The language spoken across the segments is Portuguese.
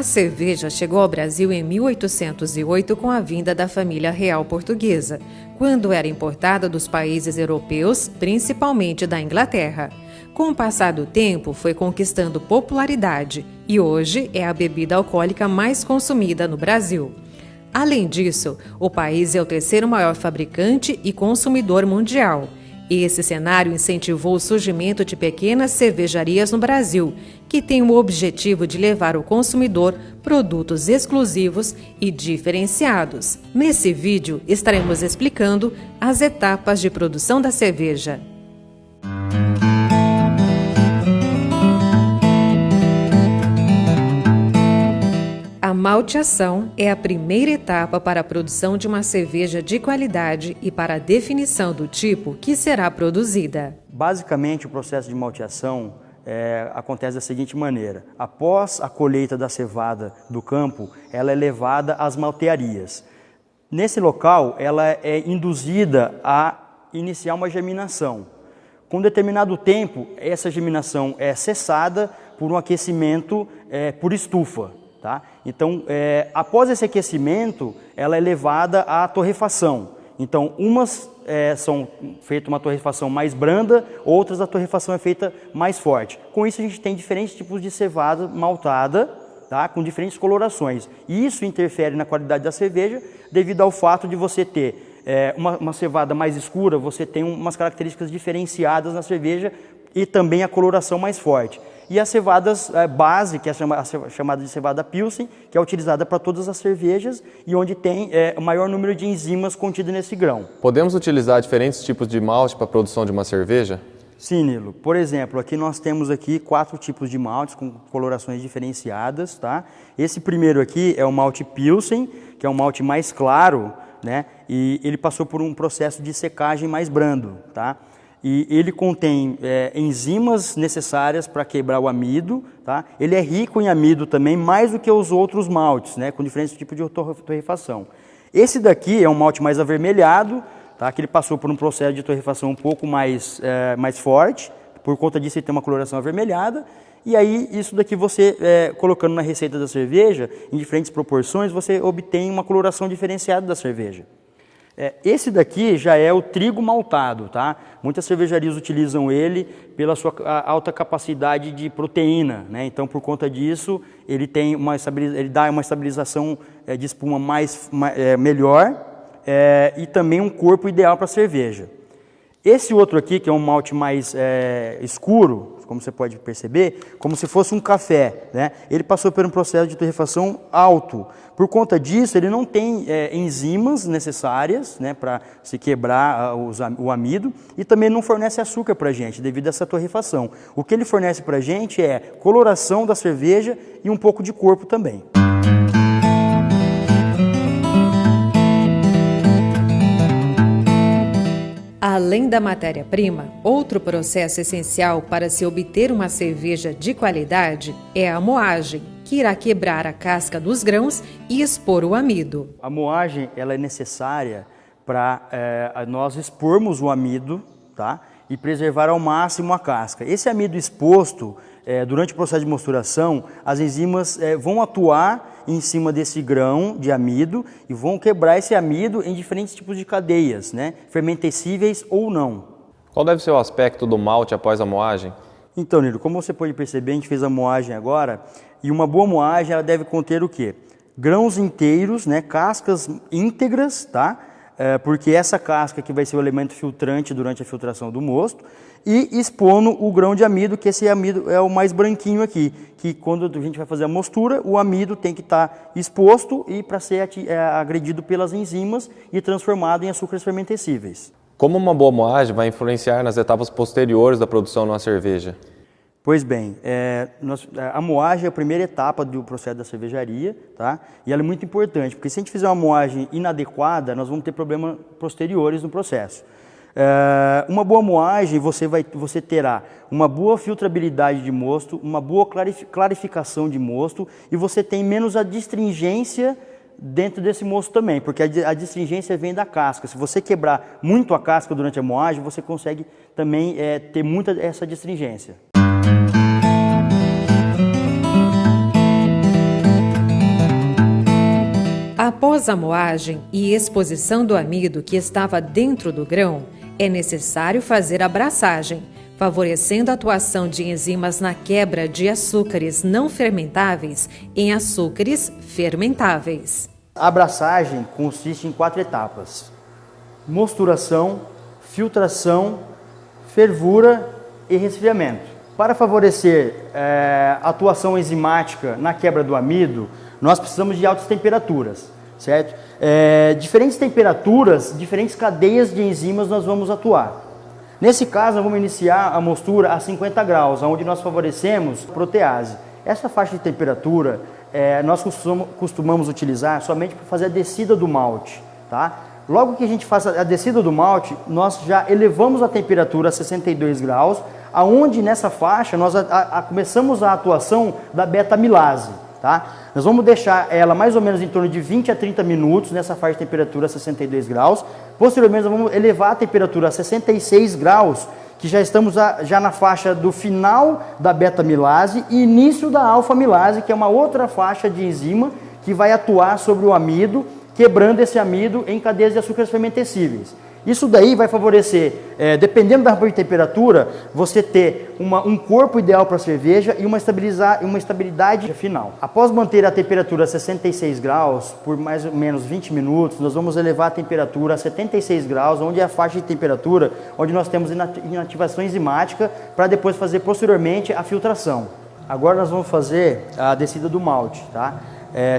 cerveja chegou ao Brasil em 1808 com a vinda da família real portuguesa, quando era importada dos países europeus, principalmente da Inglaterra. Com o passar do tempo, foi conquistando popularidade e hoje é a bebida alcoólica mais consumida no Brasil. Além disso, o país é o terceiro maior fabricante e consumidor mundial. Esse cenário incentivou o surgimento de pequenas cervejarias no Brasil, que têm o objetivo de levar ao consumidor produtos exclusivos e diferenciados. Nesse vídeo, estaremos explicando as etapas de produção da cerveja. A malteação é a primeira etapa para a produção de uma cerveja de qualidade e para a definição do tipo que será produzida. Basicamente, o processo de malteação acontece da seguinte maneira. Após a colheita da cevada do campo, ela é levada às maltearias. Nesse local, ela é induzida a iniciar uma germinação. Com determinado tempo, essa germinação é cessada por um aquecimento por estufa. Tá? Então, após esse aquecimento, ela é levada à torrefação. Então, umas são feitas uma torrefação mais branda, outras a torrefação é feita mais forte. Com isso, a gente tem diferentes tipos de cevada maltada, tá? Com diferentes colorações. E isso interfere na qualidade da cerveja, devido ao fato de você ter uma cevada mais escura, você tem umas características diferenciadas na cerveja e também a coloração mais forte. E as cevadas base, que é chamada de cevada Pilsen, que é utilizada para todas as cervejas e onde tem o maior número de enzimas contido nesse grão. Podemos utilizar diferentes tipos de malte para a produção de uma cerveja? Sim, Nilo. Por exemplo, aqui nós temos 4 tipos de maltes com colorações diferenciadas. Tá? Esse primeiro aqui é o malte Pilsen, que é um malte mais claro, né? E ele passou por um processo de secagem mais brando. Tá? E ele contém enzimas necessárias para quebrar o amido. Tá? Ele é rico em amido também, mais do que os outros maltes, né? Com diferentes tipos de torrefação. Esse daqui é um malte mais avermelhado, tá? Que ele passou por um processo de torrefação um pouco mais forte. Por conta disso ele tem uma coloração avermelhada. E aí isso daqui você, colocando na receita da cerveja, em diferentes proporções, você obtém uma coloração diferenciada da cerveja. Esse daqui já é o trigo maltado, tá? Muitas cervejarias utilizam ele pela sua alta capacidade de proteína, né? Então, por conta disso, ele dá uma estabilização de espuma melhor e também um corpo ideal para a cerveja. Esse outro aqui, que é um malte mais escuro, como você pode perceber, como se fosse um café, né? Ele passou por um processo de torrefação alto. Por conta disso, ele não tem enzimas necessárias, né, para se quebrar o amido e também não fornece açúcar para a gente, devido a essa torrefação. O que ele fornece para a gente é coloração da cerveja e um pouco de corpo também. Além da matéria-prima, outro processo essencial para se obter uma cerveja de qualidade é a moagem, que irá quebrar a casca dos grãos e expor o amido. A moagem ela é necessária para nós expormos o amido, tá? E preservar ao máximo a casca. Esse amido exposto, durante o processo de mosturação, as enzimas vão atuar em cima desse grão de amido e vão quebrar esse amido em diferentes tipos de cadeias, né? Fermentescíveis ou não. Qual deve ser o aspecto do malte após a moagem? Então, Nilo, como você pode perceber, a gente fez a moagem agora, e uma boa moagem ela deve conter o quê? Grãos inteiros, né? Cascas íntegras, tá? Porque essa casca que vai ser o elemento filtrante durante a filtração do mosto, e expondo o grão de amido, que esse amido é o mais branquinho aqui, que quando a gente vai fazer a mostura, o amido tem que estar exposto e para ser agredido pelas enzimas e transformado em açúcares fermentescíveis. Como uma boa moagem vai influenciar nas etapas posteriores da produção de uma cerveja? Pois bem, a moagem é a primeira etapa do processo da cervejaria, tá? E ela é muito importante, porque se a gente fizer uma moagem inadequada, nós vamos ter problemas posteriores no processo. Uma boa moagem, você terá uma boa filtrabilidade de mosto, uma boa clarificação de mosto, e você tem menos adstringência dentro desse mosto também, porque a adstringência vem da casca. Se você quebrar muito a casca durante a moagem, você consegue também ter muita essa adstringência. Após a moagem e exposição do amido que estava dentro do grão, é necessário fazer a braçagem, favorecendo a atuação de enzimas na quebra de açúcares não fermentáveis em açúcares fermentáveis. A braçagem consiste em 4 etapas: mosturação, filtração, fervura e resfriamento. Para favorecer a atuação enzimática na quebra do amido, nós precisamos de altas temperaturas, certo? Diferentes temperaturas, diferentes cadeias de enzimas nós vamos atuar. Nesse caso, nós vamos iniciar a mostura a 50 graus, onde nós favorecemos protease. Essa faixa de temperatura nós costumamos utilizar somente para fazer a descida do malte, tá? Logo que a gente faça a descida do malte, nós já elevamos a temperatura a 62 graus, aonde nessa faixa nós começamos a atuação da beta-amilase, tá? Nós vamos deixar ela mais ou menos em torno de 20 a 30 minutos nessa faixa de temperatura a 62 graus. Posteriormente, nós vamos elevar a temperatura a 66 graus, que já estamos já na faixa do final da beta-amilase e início da alfa-amilase, que é uma outra faixa de enzima que vai atuar sobre o amido, quebrando esse amido em cadeias de açúcares fermentescíveis. Isso daí vai favorecer, dependendo da rampa de temperatura, você ter um corpo ideal para a cerveja e uma estabilidade final. Após manter a temperatura a 66 graus por mais ou menos 20 minutos, nós vamos elevar a temperatura a 76 graus, onde é a faixa de temperatura onde nós temos inativação enzimática, para depois fazer posteriormente a filtração. Agora nós vamos fazer a descida do malte, tá?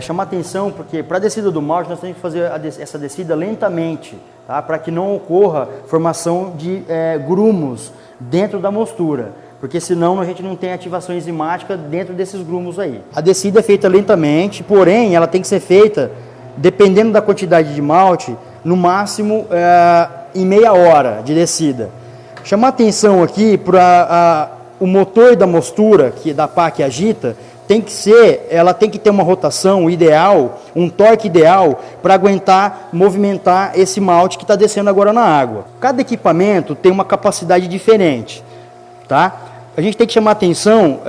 Chama atenção porque para a descida do malte nós temos que fazer essa descida lentamente, tá? Para que não ocorra formação de grumos dentro da mostura, porque senão a gente não tem ativação enzimática dentro desses grumos aí. A descida é feita lentamente, porém ela tem que ser feita, dependendo da quantidade de malte, no máximo em meia hora de descida. Chamar atenção aqui para o motor da mostura, da pá que agita, ela tem que ter uma rotação ideal, um torque ideal para aguentar movimentar esse malte que está descendo agora na água. Cada equipamento tem uma capacidade diferente, tá? A gente tem que chamar atenção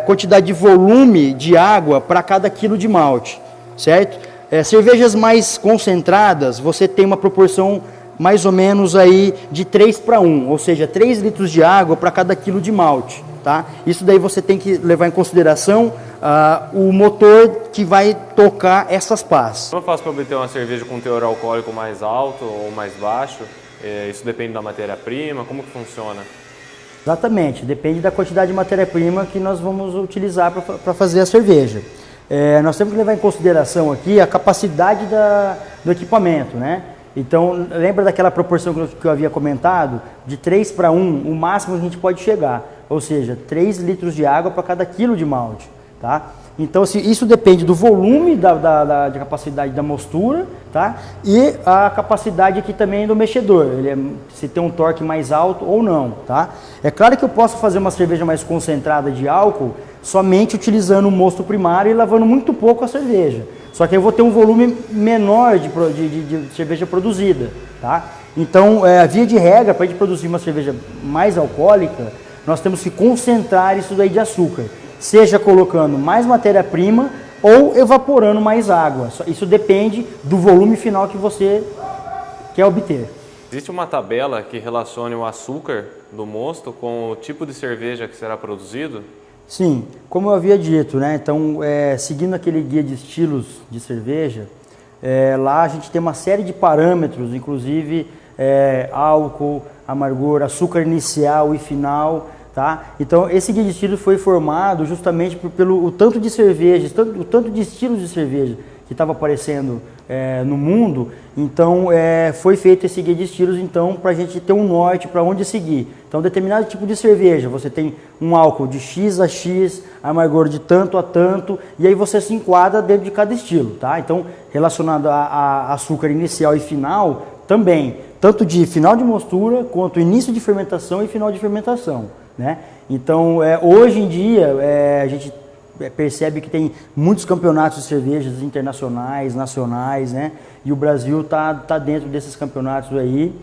quantidade de volume de água para cada quilo de malte, certo? Cervejas mais concentradas, você tem uma proporção mais ou menos aí de 3:1, ou seja, 3 litros de água para cada quilo de malte. Tá? Isso daí você tem que levar em consideração o motor que vai tocar essas pás. Como eu faço para obter uma cerveja com teor alcoólico mais alto ou mais baixo? Isso depende da matéria-prima? Como que funciona? Exatamente, depende da quantidade de matéria-prima que nós vamos utilizar para fazer a cerveja. Nós temos que levar em consideração aqui a capacidade do equipamento, né? Então, lembra daquela proporção que eu havia comentado? De 3:1, o máximo que a gente pode chegar. Ou seja, 3 litros de água para cada quilo de malte, tá? Então, isso depende do volume da capacidade da mostura, tá? E a capacidade aqui também do mexedor, se tem um torque mais alto ou não, tá? É claro que eu posso fazer uma cerveja mais concentrada de álcool somente utilizando o mosto primário e lavando muito pouco a cerveja. Só que eu vou ter um volume menor de cerveja produzida, tá? Então, via de regra, para a gente produzir uma cerveja mais alcoólica, nós temos que concentrar isso daí de açúcar, seja colocando mais matéria-prima ou evaporando mais água. Isso depende do volume final que você quer obter. Existe uma tabela que relacione o açúcar do mosto com o tipo de cerveja que será produzido? Sim, como eu havia dito, né? Então, seguindo aquele guia de estilos de cerveja, lá a gente tem uma série de parâmetros, inclusive álcool, amargor, açúcar inicial e final, tá? Então, esse guia de estilos foi formado justamente pelo tanto de cervejas, o tanto de estilos de cerveja que estava aparecendo no mundo. Então, foi feito esse guia de estilos então, para a gente ter um norte para onde seguir. Então, determinado tipo de cerveja, você tem um álcool de X a X, amargor de tanto a tanto, e aí você se enquadra dentro de cada estilo, tá? Então, relacionado a açúcar inicial e final, também, tanto de final de mostura, quanto início de fermentação e final de fermentação, né? Então, hoje em dia, a gente percebe que tem muitos campeonatos de cervejas internacionais, nacionais, né? E o Brasil tá dentro desses campeonatos aí,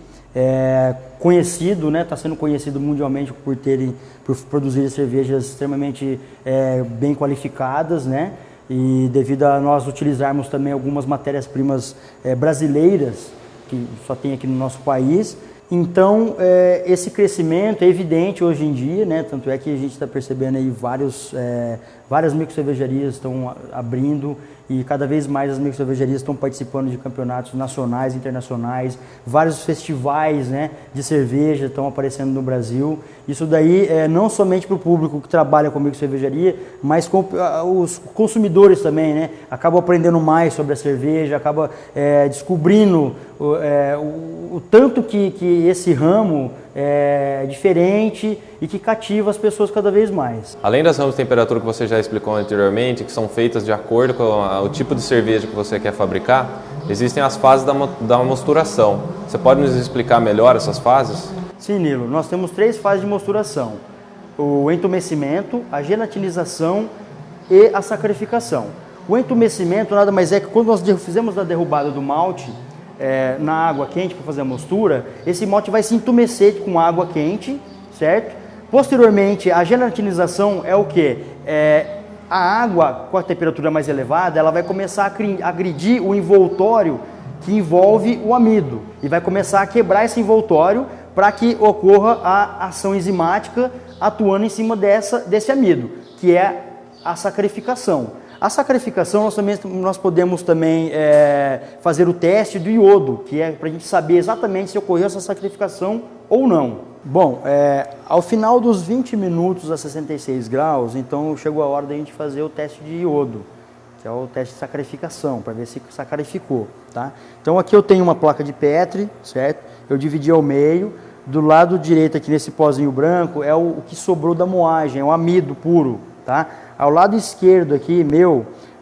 conhecido, né? Está sendo conhecido mundialmente por produzir cervejas extremamente bem qualificadas, né? e devido a nós utilizarmos também algumas matérias-primas brasileiras, que só tem aqui no nosso país. Então, esse crescimento é evidente hoje em dia, né? Tanto é que a gente está percebendo aí várias microcervejarias estão abrindo e cada vez mais as microcervejarias estão participando de campeonatos nacionais, internacionais, vários festivais, né, de cerveja estão aparecendo no Brasil. Isso daí é não somente para o público que trabalha com microcervejaria, mas com os consumidores também, né? Acabam aprendendo mais sobre a cerveja, acabam descobrindo o tanto que esse ramo é diferente e que cativa as pessoas cada vez mais. Além das ramas de temperatura que você já explicou anteriormente, que são feitas de acordo com o tipo de cerveja que você quer fabricar, existem as fases da mosturação. Você pode nos explicar melhor essas fases? Sim, Nilo. Nós temos 3 fases de mosturação: o entumecimento, a gelatinização e a sacarificação. O entumecimento nada mais é que quando nós fizemos a derrubada do malte na água quente para fazer a mostura, esse malte vai se entumecer com água quente, certo? Posteriormente, a gelatinização é o quê? A água com a temperatura mais elevada, ela vai começar a agredir o envoltório que envolve o amido e vai começar a quebrar esse envoltório para que ocorra a ação enzimática atuando em cima desse amido, que é a sacarificação. A sacarificação nós podemos também fazer o teste do iodo, que é para a gente saber exatamente se ocorreu essa sacarificação ou não. Bom, ao final dos 20 minutos a 66 graus, então chegou a hora da gente fazer o teste de iodo, que é o teste de sacarificação, para ver se sacarificou, tá? Então aqui eu tenho uma placa de Petri, certo? Eu dividi ao meio. Do lado direito aqui nesse pozinho branco é o que sobrou da moagem, é o amido puro, tá? Ao lado esquerdo aqui,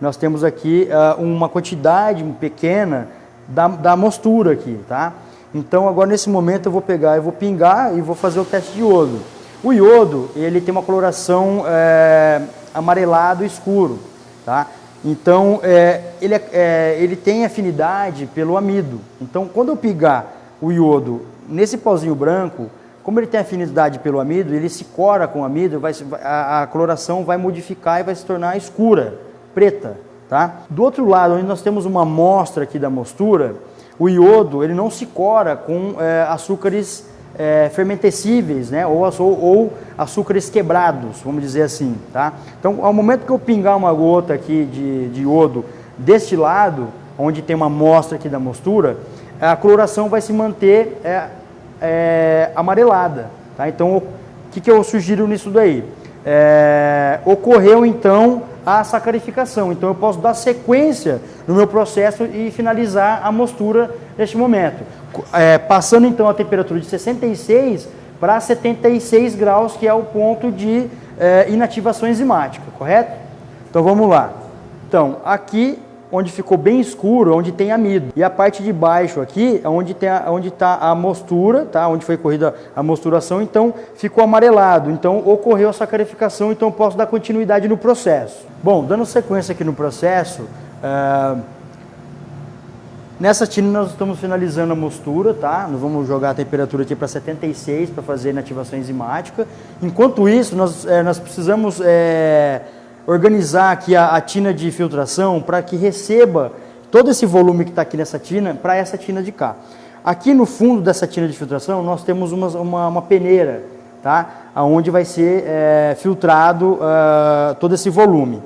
nós temos aqui uma quantidade pequena da mostura aqui, tá? Então agora nesse momento eu vou pegar, eu vou pingar e vou fazer o teste de iodo. O iodo, ele tem uma coloração amarelado escuro, tá? Então ele tem afinidade pelo amido. Então quando eu pingar o iodo nesse pauzinho branco, como ele tem afinidade pelo amido, ele se cora com o amido, a coloração vai modificar e vai se tornar escura, preta, tá? Do outro lado, onde nós temos uma amostra aqui da mostura, o iodo ele não se cora com açúcares fermentescíveis, né? ou açúcares quebrados, vamos dizer assim, tá? Então, ao momento que eu pingar uma gota aqui de iodo deste lado, onde tem uma amostra aqui da mostura, a coloração vai se manter amarelada, tá? Então, o que eu sugiro nisso daí? Ocorreu então a sacarificação, então eu posso dar sequência no meu processo e finalizar a mostura neste momento, passando então a temperatura de 66 para 76 graus, que é o ponto de inativação enzimática, correto? Então vamos lá. Então aqui onde ficou bem escuro, onde tem amido. E a parte de baixo aqui, onde está a mostura, tá? Onde foi corrida a mosturação, então ficou amarelado. Então ocorreu a sacarificação, então eu posso dar continuidade no processo. Bom, dando sequência aqui no processo, nessa tina nós estamos finalizando a mostura, tá? Nós vamos jogar a temperatura aqui para 76 para fazer inativação enzimática. Enquanto isso, nós precisamos organizar aqui a tina de filtração para que receba todo esse volume que está aqui nessa tina para essa tina de cá. Aqui no fundo dessa tina de filtração nós temos uma peneira, tá? Onde vai ser filtrado todo esse volume.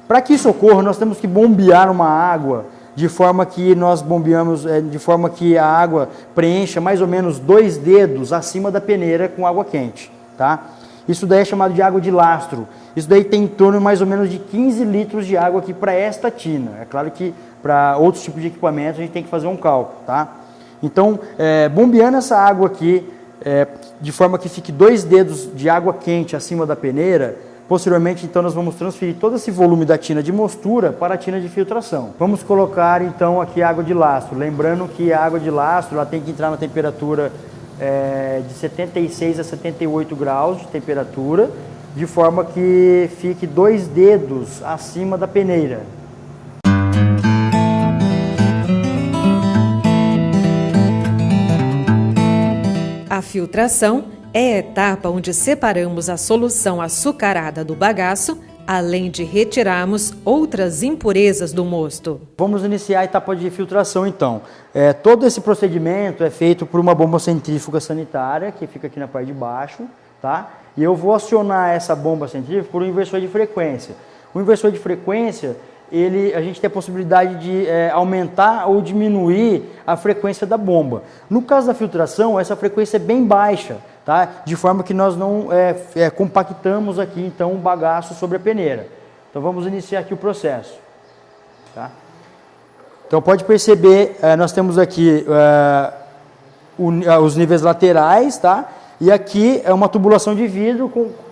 Para que isso ocorra, nós temos que bombear uma água de forma que nós bombeamos, de forma que a água preencha mais ou menos 2 dedos acima da peneira com água quente, tá? Isso daí é chamado de água de lastro. Isso daí tem em torno mais ou menos de 15 litros de água aqui para esta tina. É claro que para outros tipos de equipamentos a gente tem que fazer um cálculo, tá? Então, bombeando essa água aqui, de forma que fique 2 dedos de água quente acima da peneira, posteriormente então nós vamos transferir todo esse volume da tina de mostura para a tina de filtração. Vamos colocar então aqui a água de lastro. Lembrando que a água de lastro ela tem que entrar na temperatura de 76 a 78 graus de temperatura, de forma que fique 2 dedos acima da peneira. A filtração é a etapa onde separamos a solução açucarada do bagaço, além de retirarmos outras impurezas do mosto. Vamos iniciar a etapa de filtração então. Todo esse procedimento é feito por uma bomba centrífuga sanitária, que fica aqui na parte de baixo, tá? E eu vou acionar essa bomba centrífuga por um inversor de frequência. O inversor de frequência, a gente tem a possibilidade de aumentar ou diminuir a frequência da bomba. No caso da filtração, essa frequência é bem baixa, tá? De forma que nós não compactamos aqui então o bagaço sobre a peneira. Então vamos iniciar aqui o processo. Tá? Então pode perceber, nós temos aqui os níveis laterais, tá? E aqui é uma tubulação de vidro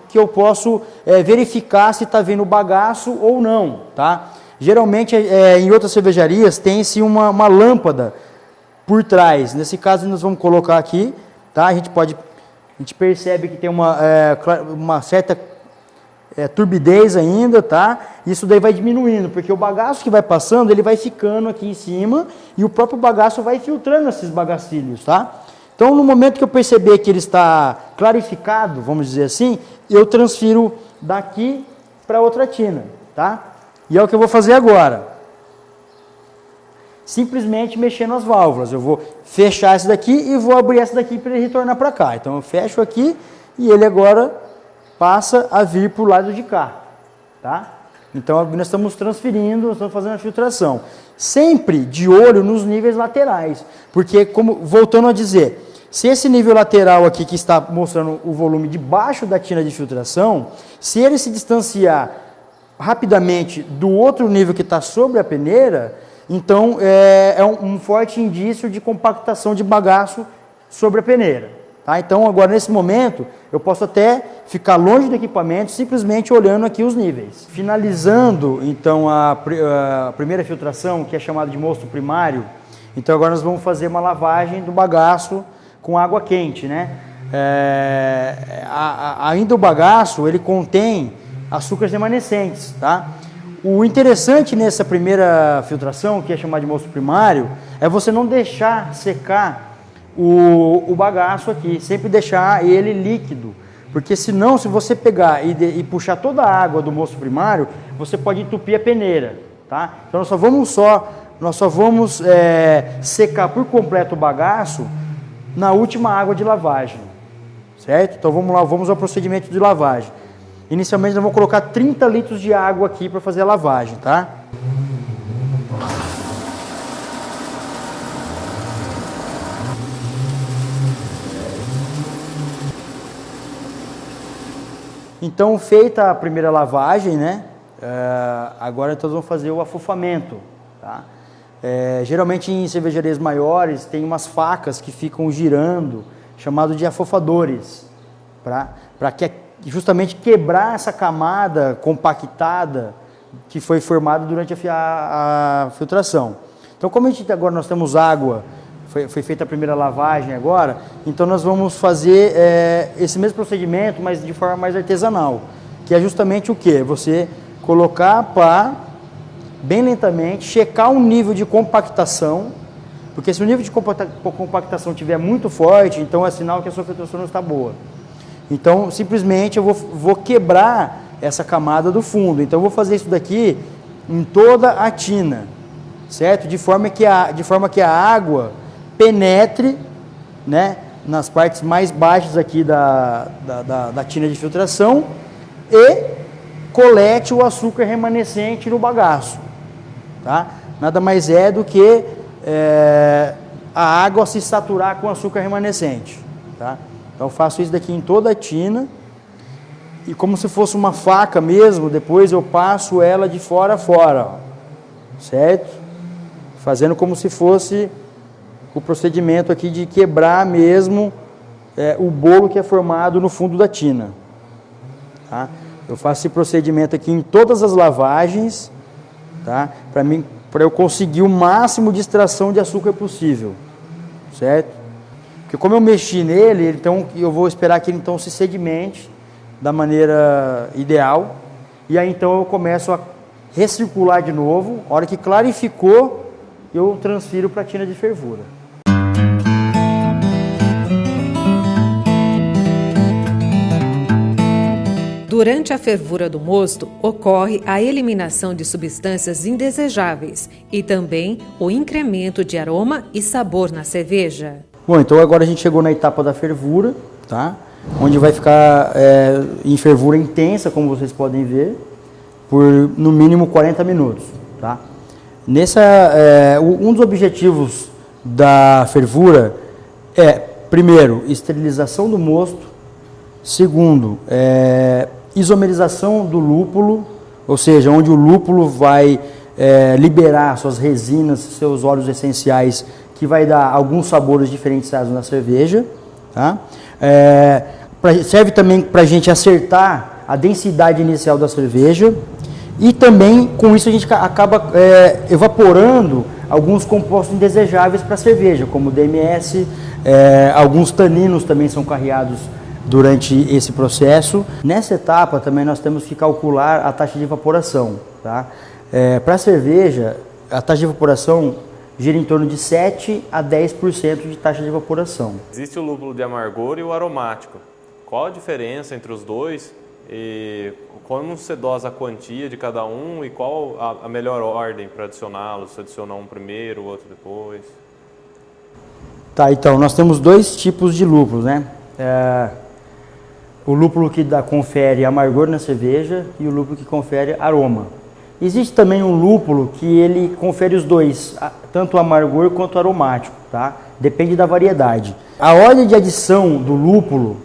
que eu posso verificar se está vindo bagaço ou não, tá? Geralmente em outras cervejarias tem-se uma lâmpada por trás. Nesse caso nós vamos colocar aqui, tá? A gente percebe que tem uma certa turbidez ainda, tá? Isso daí vai diminuindo, porque o bagaço que vai passando, ele vai ficando aqui em cima e o próprio bagaço vai filtrando esses bagacilhos, tá? Então, no momento que eu perceber que ele está clarificado, vamos dizer assim, eu transfiro daqui para outra tina, tá? E é o que eu vou fazer agora. Simplesmente mexendo as válvulas. Eu vou fechar essa daqui e vou abrir essa daqui para ele retornar para cá. Então, eu fecho aqui e ele agora passa a vir para o lado de cá, tá? Então, nós estamos transferindo, nós estamos fazendo a filtração. Sempre de olho nos níveis laterais, porque, voltando a dizer, se esse nível lateral aqui que está mostrando o volume debaixo da tina de filtração, se ele se distanciar rapidamente do outro nível que está sobre a peneira, então é um forte indício de compactação de bagaço sobre a peneira. Tá? Então agora nesse momento eu posso até ficar longe do equipamento simplesmente olhando aqui os níveis. Finalizando então a primeira filtração, que é chamada de mosto primário, então agora nós vamos fazer uma lavagem do bagaço com água quente, né? Ainda o bagaço ele contém açúcares remanescentes, tá? O interessante nessa primeira filtração, que é chamada de mosto primário, é você não deixar secar o bagaço aqui, sempre deixar ele líquido, porque senão, se você pegar e puxar toda a água do mosto primário, você pode entupir a peneira, tá? Então nós só vamos secar por completo o bagaço na última água de lavagem, certo? Então vamos lá, vamos ao procedimento de lavagem. Inicialmente nós vamos colocar 30 litros de água aqui para fazer a lavagem, tá? Então, feita a primeira lavagem, né? Agora então vamos fazer o afofamento, tá? Geralmente em cervejarias maiores tem umas facas que ficam girando, chamado de afofadores, para justamente quebrar essa camada compactada que foi formada durante a filtração. Então, como agora nós temos água, foi feita a primeira lavagem agora, então nós vamos fazer esse mesmo procedimento, mas de forma mais artesanal, que é justamente o quê? Você colocar a pá bem lentamente, checar o nível de compactação, porque se o nível de compactação estiver muito forte, então é sinal que a sua filtração não está boa. Então, simplesmente eu vou quebrar essa camada do fundo. Então, eu vou fazer isso daqui em toda a tina, certo? De forma que a água penetre, né, nas partes mais baixas aqui da tina de filtração e colete o açúcar remanescente no bagaço. Tá? Nada mais é do que a água se saturar com açúcar remanescente. Tá? Então eu faço isso daqui em toda a tina e como se fosse uma faca mesmo, depois eu passo ela de fora a fora, ó, certo? Fazendo como se fosse o procedimento aqui de quebrar mesmo o bolo que é formado no fundo da tina. Tá? Eu faço esse procedimento aqui em todas as lavagens, tá? Para eu conseguir o máximo de extração de açúcar possível, certo? Porque como eu mexi nele, então eu vou esperar que ele então se sedimente da maneira ideal, e aí então eu começo a recircular de novo. A hora que clarificou, eu transfiro para a tina de fervura. Durante a fervura do mosto, ocorre a eliminação de substâncias indesejáveis e também o incremento de aroma e sabor na cerveja. Bom, então agora a gente chegou na etapa da fervura, tá? Onde vai ficar em fervura intensa, como vocês podem ver, por no mínimo 40 minutos. Tá? Um dos objetivos da fervura é, primeiro, esterilização do mosto, segundo, isomerização do lúpulo, ou seja, onde o lúpulo vai liberar suas resinas, seus óleos essenciais, que vai dar alguns sabores diferenciados na cerveja. Tá? Serve também para a gente acertar a densidade inicial da cerveja e também com isso a gente acaba evaporando alguns compostos indesejáveis para a cerveja, como DMS, alguns taninos também são carreados durante esse processo. Nessa etapa também nós temos que calcular a taxa de evaporação. Tá? Para a cerveja, a taxa de evaporação gira em torno de 7 a 10% de taxa de evaporação. Existe o lúpulo de amargor e o aromático. Qual a diferença entre os dois e como você dosa a quantia de cada um e qual a melhor ordem para adicioná-los? Se adicionar um primeiro, o outro depois? Tá, então nós temos dois tipos de lúpulos, né? O lúpulo que confere amargor na cerveja e o lúpulo que confere aroma. Existe também um lúpulo que ele confere os dois, tanto o amargor quanto o aromático, tá? Depende da variedade. A ordem de adição do lúpulo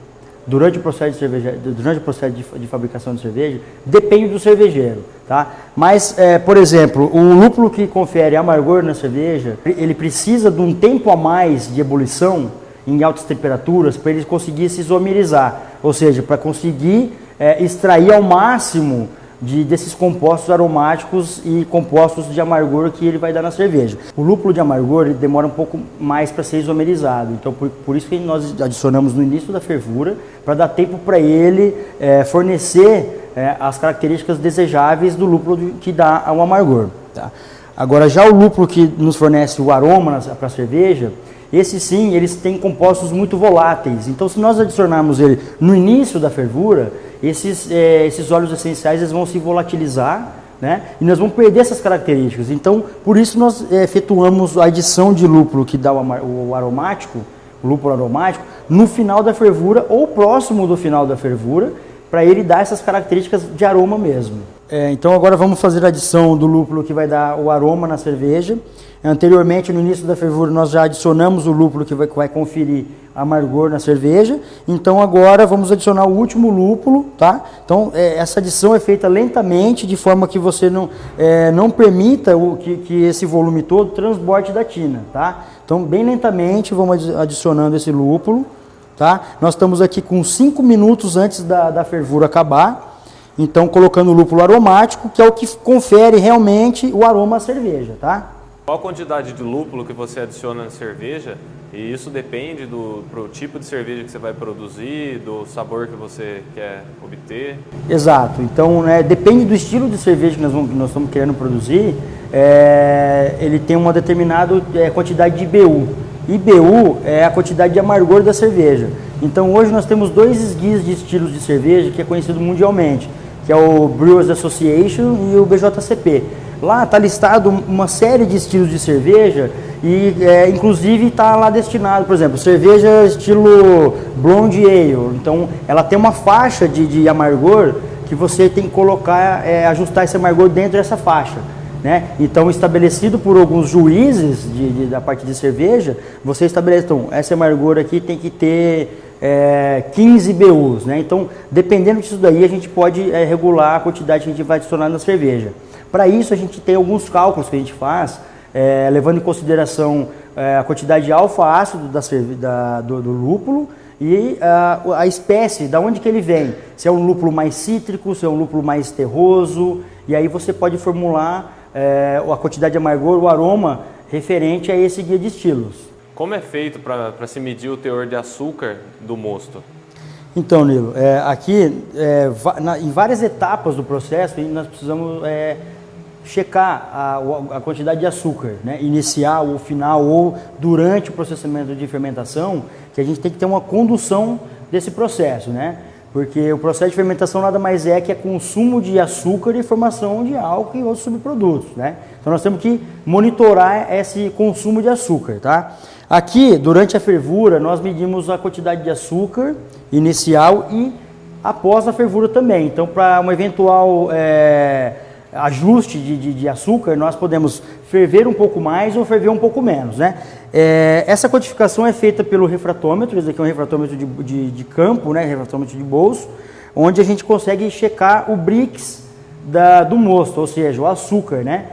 durante o processo de fabricação de cerveja depende do cervejeiro, tá? Mas, por exemplo, o lúpulo que confere amargor na cerveja, ele precisa de um tempo a mais de ebulição em altas temperaturas para ele conseguir se isomerizar, ou seja, para conseguir extrair ao máximo desses compostos aromáticos e compostos de amargor que ele vai dar na cerveja. O lúpulo de amargor ele demora um pouco mais para ser isomerizado, então por isso que nós adicionamos no início da fervura, para dar tempo para ele fornecer as características desejáveis do lúpulo que dá ao amargor. Tá? Agora, já o lúpulo que nos fornece o aroma para a cerveja, esse sim, eles têm compostos muito voláteis, então se nós adicionarmos ele no início da fervura, esses óleos essenciais eles vão se volatilizar, né? E nós vamos perder essas características. Então, por isso nós efetuamos a adição de lúpulo que dá o aromático, o lúpulo aromático, no final da fervura ou próximo do final da fervura, para ele dar essas características de aroma mesmo. Então agora vamos fazer a adição do lúpulo que vai dar o aroma na cerveja. Anteriormente, no início da fervura, nós já adicionamos o lúpulo que vai conferir amargor na cerveja. Então agora vamos adicionar o último lúpulo, tá? Então essa adição é feita lentamente, de forma que você não permita que esse volume todo transborde da tina, tá? Então bem lentamente vamos adicionando esse lúpulo, tá? Nós estamos aqui com 5 minutos antes da fervura acabar. Então colocando o lúpulo aromático, que é o que confere realmente o aroma à cerveja, tá? Qual a quantidade de lúpulo que você adiciona na cerveja? E isso depende pro tipo de cerveja que você vai produzir, do sabor que você quer obter? Exato. Então, depende do estilo de cerveja que nós estamos querendo produzir, ele tem uma determinada quantidade de IBU. IBU é a quantidade de amargor da cerveja. Então, hoje nós temos dois esguias de estilos de cerveja que é conhecido mundialmente, que é o Brewers Association e o BJCP. Lá está listado uma série de estilos de cerveja e inclusive está lá destinado, por exemplo, cerveja estilo Blonde Ale. Então ela tem uma faixa de amargor que você tem que colocar, ajustar esse amargor dentro dessa faixa, né? Então estabelecido por alguns juízes da parte de cerveja, você estabelece, então, esse amargor aqui tem que ter 15 BUs, né? Então dependendo disso daí a gente pode regular a quantidade que a gente vai adicionar na cerveja. Para isso, a gente tem alguns cálculos que a gente faz, levando em consideração a quantidade de alfa-ácido do lúpulo e a espécie, da onde que ele vem. Se é um lúpulo mais cítrico, se é um lúpulo mais terroso, e aí você pode formular a quantidade de amargor, o aroma referente a esse guia de estilos. Como é feito para se medir o teor de açúcar do mosto? Então, Nilo, aqui, em várias etapas do processo, nós precisamos checar a quantidade de açúcar, né? Inicial ou final ou durante o processamento de fermentação, que a gente tem que ter uma condução desse processo, né? Porque o processo de fermentação nada mais é que consumo de açúcar e formação de álcool e outros subprodutos, né? Então nós temos que monitorar esse consumo de açúcar, tá? Aqui, durante a fervura, nós medimos a quantidade de açúcar inicial e após a fervura também. Então, para um eventual ajuste de açúcar, nós podemos ferver um pouco mais ou ferver um pouco menos, né? Essa quantificação é feita pelo refratômetro. Esse aqui é um refratômetro de campo, né? Refratômetro de bolso, onde a gente consegue checar o Brix do mosto, ou seja, o açúcar, né?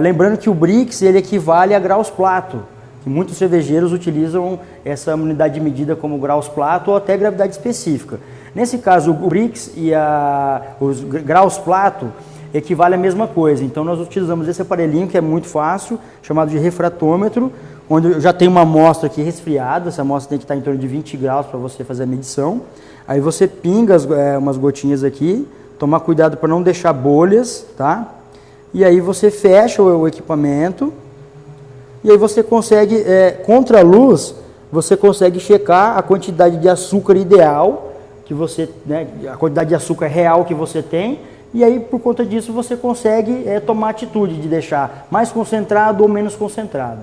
Lembrando que o Brix ele equivale a graus Plato, que muitos cervejeiros utilizam essa unidade de medida como graus Plato ou até gravidade específica. Nesse caso, o Brix e os graus Plato equivale à mesma coisa. Então nós utilizamos esse aparelhinho que é muito fácil, chamado de refratômetro, onde eu já tenho uma amostra aqui resfriada. Essa amostra tem que estar em torno de 20 graus para você fazer a medição. Aí você pinga umas gotinhas aqui, tomar cuidado para não deixar bolhas, tá? E aí você fecha o equipamento e aí você consegue, contra a luz, você consegue checar a quantidade de açúcar ideal que você, né, a quantidade de açúcar real que você tem. E aí, por conta disso, você consegue tomar atitude de deixar mais concentrado ou menos concentrado.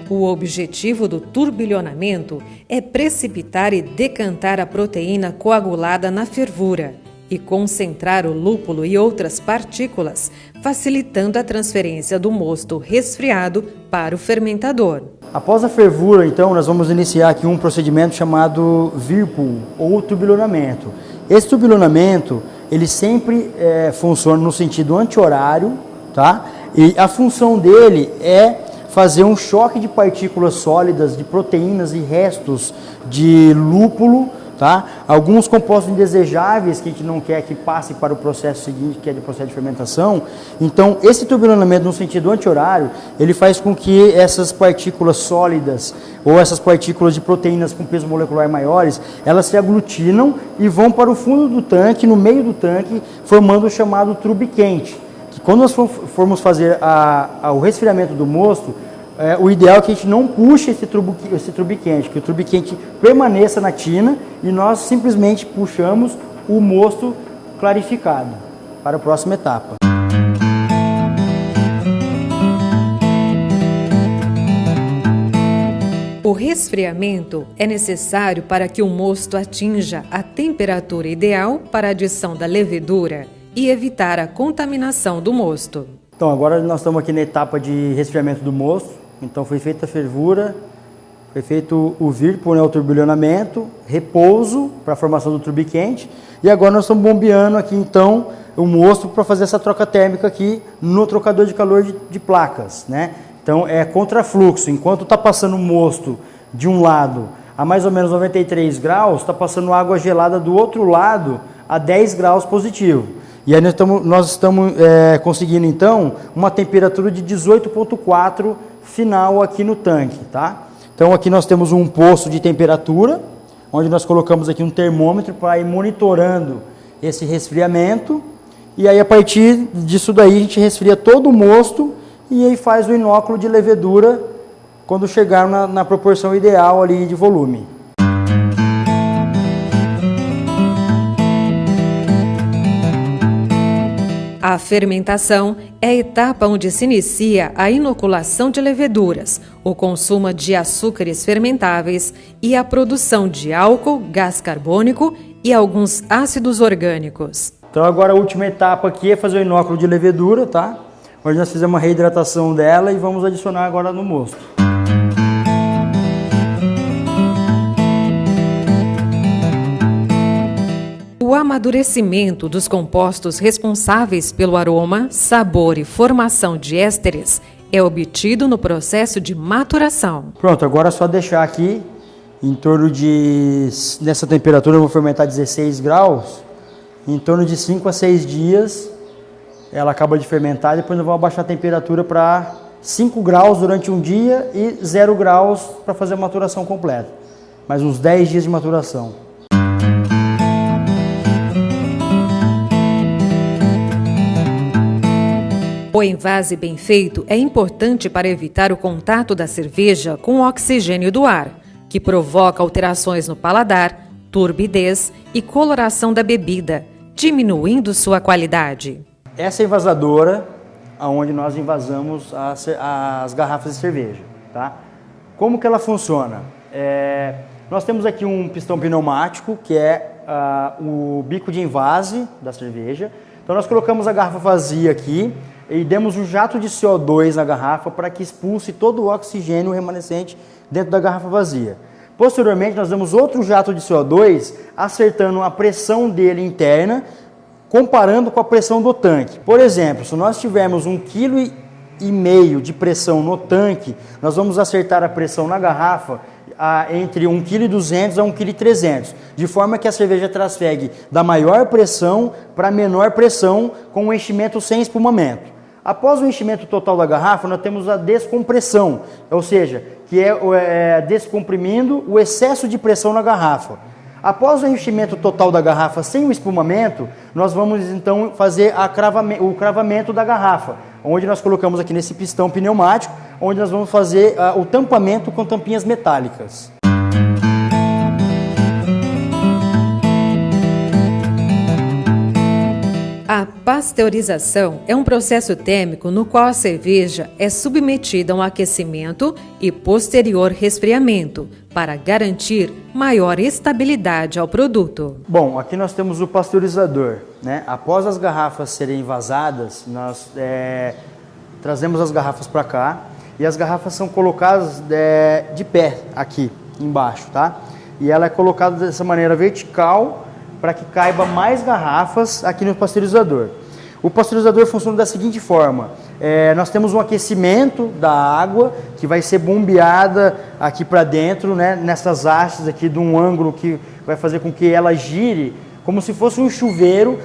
O objetivo do turbilhonamento é precipitar e decantar a proteína coagulada na fervura e concentrar o lúpulo e outras partículas, facilitando a transferência do mosto resfriado para o fermentador. Após a fervura, então, nós vamos iniciar aqui um procedimento chamado Whirlpool, ou turbilhonamento. Esse turbilhonamento, ele sempre funciona no sentido anti-horário, tá? E a função dele é fazer um choque de partículas sólidas, de proteínas e restos de lúpulo, tá? Alguns compostos indesejáveis que a gente não quer que passe para o processo seguinte, que é o processo de fermentação. Então, esse turbilhonamento no sentido anti-horário, ele faz com que essas partículas sólidas ou essas partículas de proteínas com peso molecular maiores, elas se aglutinam e vão para o fundo do tanque, no meio do tanque, formando o chamado trube quente. Que quando nós formos fazer o resfriamento do mosto, o ideal é que a gente não puxe esse trube quente, que o trube quente permaneça na tina e nós simplesmente puxamos o mosto clarificado para a próxima etapa. O resfriamento é necessário para que o mosto atinja a temperatura ideal para a adição da levedura e evitar a contaminação do mosto. Então agora nós estamos aqui na etapa de resfriamento do mosto. Então foi feita a fervura, foi feito o Whirlpool, né, o turbilhonamento, repouso para a formação do trube quente. E agora nós estamos bombeando aqui então o mosto para fazer essa troca térmica aqui no trocador de calor de placas, né? Então é contrafluxo. Enquanto está passando o mosto de um lado a mais ou menos 93 graus, está passando água gelada do outro lado a 10 graus positivo. E aí nós estamos conseguindo então uma temperatura de 18,4 final aqui no tanque, tá? Então aqui nós temos um posto de temperatura, onde nós colocamos aqui um termômetro para ir monitorando esse resfriamento. E aí a partir disso daí a gente resfria todo o mosto e aí faz o inóculo de levedura quando chegar na proporção ideal ali de volume. A fermentação é a etapa onde se inicia a inoculação de leveduras, o consumo de açúcares fermentáveis e a produção de álcool, gás carbônico e alguns ácidos orgânicos. Então agora a última etapa aqui é fazer o inóculo de levedura, tá? Onde nós fizemos uma reidratação dela e vamos adicionar agora no mosto. O amadurecimento dos compostos responsáveis pelo aroma, sabor e formação de ésteres é obtido no processo de maturação. Pronto, agora é só deixar aqui em torno de, nessa temperatura eu vou fermentar 16 graus, em torno de 5 a 6 dias ela acaba de fermentar, depois eu vou abaixar a temperatura para 5 graus durante um dia e 0 graus para fazer a maturação completa. Mais uns 10 dias de maturação. O envase bem feito é importante para evitar o contato da cerveja com o oxigênio do ar, que provoca alterações no paladar, turbidez e coloração da bebida, diminuindo sua qualidade. Essa é a envasadora, onde nós envasamos as garrafas de cerveja, tá? Como que ela funciona? Nós temos aqui um pistão pneumático, que é o bico de envase da cerveja. Então nós colocamos a garrafa vazia aqui e demos um jato de CO2 na garrafa para que expulse todo o oxigênio remanescente dentro da garrafa vazia. Posteriormente nós damos outro jato de CO2, acertando a pressão dele interna, comparando com a pressão do tanque. Por exemplo, se nós tivermos 1,5 kg de pressão no tanque, nós vamos acertar a pressão na garrafa entre 1,2 kg a 1,3 kg, de forma que a cerveja trasfegue da maior pressão para menor pressão com o enchimento sem espumamento. Após o enchimento total da garrafa, nós temos a descompressão, ou seja, que é descomprimindo o excesso de pressão na garrafa. Após o enchimento total da garrafa sem o espumamento, nós vamos então fazer o cravamento da garrafa, onde nós colocamos aqui nesse pistão pneumático, onde nós vamos fazer o tampamento com tampinhas metálicas. A pasteurização é um processo térmico no qual a cerveja é submetida a um aquecimento e posterior resfriamento para garantir maior estabilidade ao produto. Bom, aqui nós temos o pasteurizador, né? Após as garrafas serem envasadas, nós trazemos as garrafas para cá e as garrafas são colocadas de pé aqui embaixo, tá? E ela é colocada dessa maneira vertical para que caiba mais garrafas aqui no pasteurizador. O pasteurizador funciona da seguinte forma: nós temos um aquecimento da água que vai ser bombeada aqui para dentro, né, nessas hastes aqui de um ângulo que vai fazer com que ela gire como se fosse um chuveiro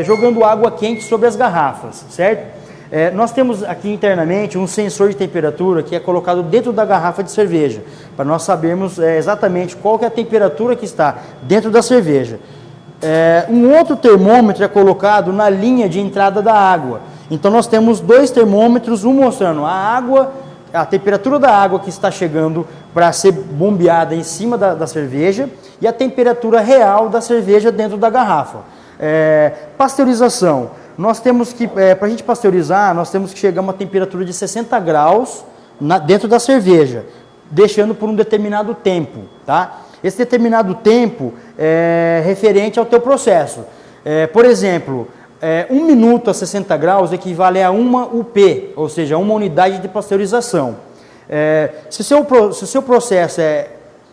jogando água quente sobre as garrafas, certo? Nós temos aqui internamente um sensor de temperatura que é colocado dentro da garrafa de cerveja, para nós sabermos exatamente qual que é a temperatura que está dentro da cerveja. Um outro termômetro é colocado na linha de entrada da água. Então nós temos dois termômetros, um mostrando a temperatura da água que está chegando para ser bombeada em cima da cerveja e a temperatura real da cerveja dentro da garrafa. Pasteurização. Nós temos que, para a gente pasteurizar, nós temos que chegar a uma temperatura de 60 graus dentro da cerveja, deixando por um determinado tempo, tá? Esse determinado tempo é referente ao teu processo. Por exemplo, 1 minuto a 60 graus equivale a 1 UP, ou seja, 1 unidade de pasteurização. Se o seu processo é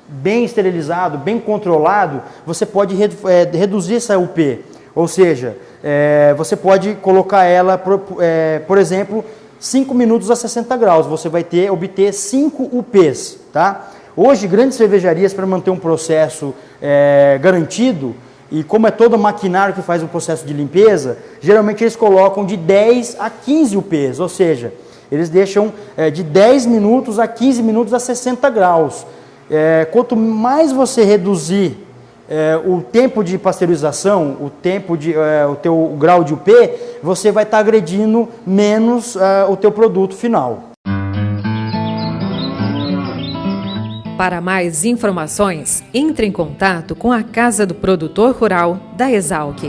bem esterilizado, bem controlado, você pode reduzir essa UP, ou seja, você pode colocar ela, por exemplo, 5 minutos a 60 graus, você vai obter 5 UPs, tá? Hoje, grandes cervejarias, para manter um processo garantido, e como é todo maquinário que faz um processo de limpeza, geralmente eles colocam de 10 a 15 UPs, ou seja, eles deixam de 10 minutos a 15 minutos a 60 graus. Quanto mais você reduzir o tempo de pasteurização, o teu grau de UP, você vai estar agredindo menos o teu produto final. Para mais informações, entre em contato com a Casa do Produtor Rural da Exalc.